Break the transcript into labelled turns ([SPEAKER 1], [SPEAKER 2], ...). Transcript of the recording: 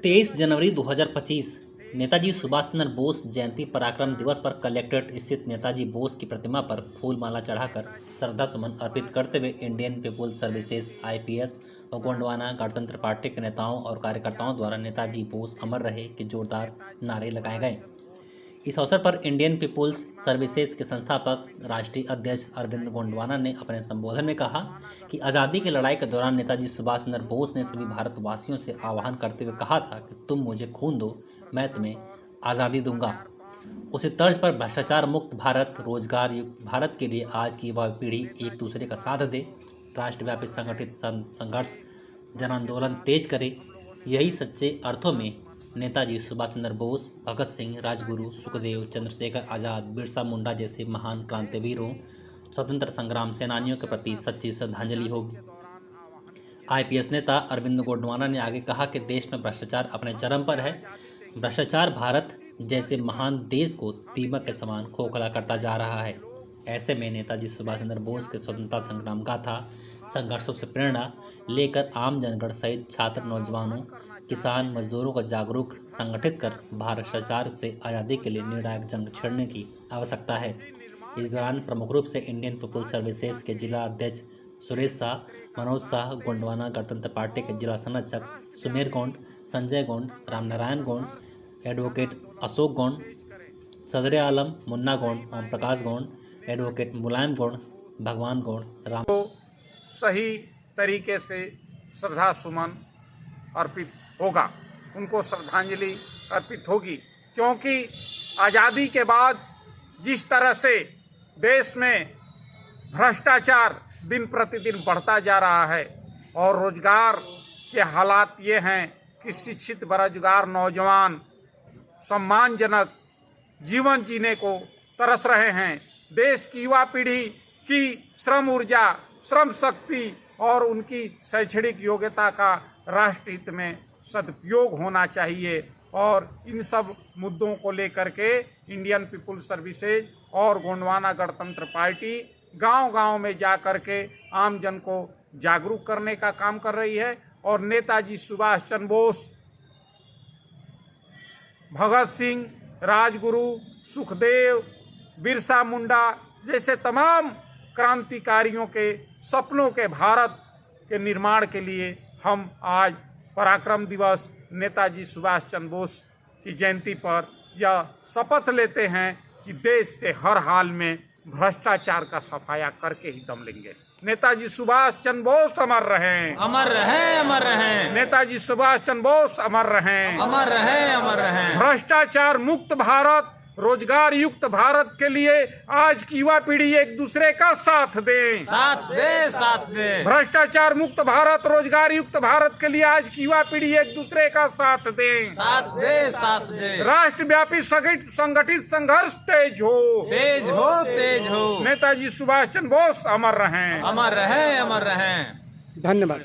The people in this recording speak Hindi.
[SPEAKER 1] 23 जनवरी 2025 नेताजी सुभाष चंद्र बोस जयंती पराक्रम दिवस पर कलेक्ट्रेट स्थित नेताजी बोस की प्रतिमा पर फूल माला चढ़ाकर श्रद्धा सुमन अर्पित करते हुए इंडियन पीपुल्स सर्विसेज आईपीएस और गोंडवाना गणतंत्र पार्टी के नेताओं और कार्यकर्ताओं द्वारा नेताजी बोस अमर रहे के जोरदार नारे लगाए गए। इस अवसर पर इंडियन पीपुल्स सर्विसेज के संस्थापक राष्ट्रीय अध्यक्ष अरविंद गोंडवाना ने अपने संबोधन में कहा कि आज़ादी की लड़ाई के दौरान नेताजी सुभाष चंद्र बोस ने सभी भारतवासियों से आह्वान करते हुए कहा था कि तुम मुझे खून दो, मैं तुम्हें आज़ादी दूंगा। उसी तर्ज पर भ्रष्टाचार मुक्त भारत, रोजगार युक्त भारत के लिए आज की युवा पीढ़ी एक दूसरे का साथ दे, राष्ट्रव्यापी संगठित संघर्ष जन आंदोलन तेज करे। यही सच्चे अर्थों में नेताजी सुभाष चंद्र बोस, भगत सिंह, राजगुरु, सुखदेव, चंद्रशेखर आज़ाद, बिरसा मुंडा जैसे महान क्रांतिवीरों, स्वतंत्र संग्राम सेनानियों के प्रति सच्ची श्रद्धांजलि होगी। आईपीएस नेता अरविंद गोंडवाना ने आगे कहा कि देश में भ्रष्टाचार अपने चरम पर है। भ्रष्टाचार भारत जैसे महान देश को दीमक के समान खोखला करता जा रहा है। ऐसे में नेताजी सुभाष चंद्र बोस के स्वतंत्रता संग्राम गाथा संघर्षों से प्रेरणा लेकर आम जनगण सहित छात्र, नौजवानों, किसान, मजदूरों को जागरूक संगठित कर भ्रष्टाचार से आज़ादी के लिए निर्णायक जंग छेड़ने की आवश्यकता है। इस दौरान प्रमुख रूप से इंडियन पीपुल्स सर्विसेज के जिला अध्यक्ष सुरेश शाह, मनोज शाह, गोंडवाना गणतंत्र पार्टी के जिला संरक्षक सुमेर गोंड, संजय गोंड, रामनारायण गोंड, एडवोकेट अशोक गोंड, सदर आलम मुन्ना गोंड, ओम प्रकाश गोंड, एडवोकेट मुलायम गोंड, भगवान गोंड, राम
[SPEAKER 2] तो सही तरीके से श्रद्धा सुमन अर्पित होगा, उनको श्रद्धांजलि अर्पित होगी। क्योंकि आज़ादी के बाद जिस तरह से देश में भ्रष्टाचार दिन प्रतिदिन बढ़ता जा रहा है और रोजगार के हालात ये हैं कि शिक्षित बेरोजगार नौजवान सम्मानजनक जीवन जीने को तरस रहे हैं। देश की युवा पीढ़ी की श्रम ऊर्जा, श्रम शक्ति और उनकी शैक्षणिक योग्यता का राष्ट्र हित में सदुपयोग होना चाहिए और इन सब मुद्दों को लेकर के इंडियन पीपुल्स सर्विसेज और गोंडवाना गणतंत्र पार्टी गांव-गांव में जा कर के आम जन को जागरूक करने का काम कर रही है। और नेताजी सुभाष चंद्र बोस, भगत सिंह, राजगुरु, सुखदेव, बिरसा मुंडा जैसे तमाम क्रांतिकारियों के सपनों के भारत के निर्माण के लिए हम आज पराक्रम दिवस नेताजी सुभाष चंद्र बोस की जयंती पर यह शपथ लेते हैं कि देश से हर हाल में भ्रष्टाचार का सफाया करके ही दम लेंगे। नेताजी सुभाष चंद्र बोस अमर रहें,
[SPEAKER 3] अमर रहें, अमर रहें।
[SPEAKER 2] नेताजी सुभाष चंद्र बोस अमर रहें,
[SPEAKER 3] अमर रहें, अमर रहें।
[SPEAKER 2] भ्रष्टाचार मुक्त भारत, रोजगार युक्त भारत के लिए आज की युवा पीढ़ी एक दूसरे का साथ दे,
[SPEAKER 3] साथ दे, साथ दे।
[SPEAKER 2] भ्रष्टाचार मुक्त भारत, रोजगार युक्त भारत के लिए आज की युवा पीढ़ी एक दूसरे का साथ दे,
[SPEAKER 3] साथ दे, साथ दे।
[SPEAKER 2] राष्ट्रव्यापी संगठित संघर्ष तेज हो,
[SPEAKER 3] तेज हो, तेज हो।
[SPEAKER 2] नेताजी सुभाष चंद्र बोस अमर रहें,
[SPEAKER 3] अमर रहें, अमर रहें।
[SPEAKER 4] धन्यवाद।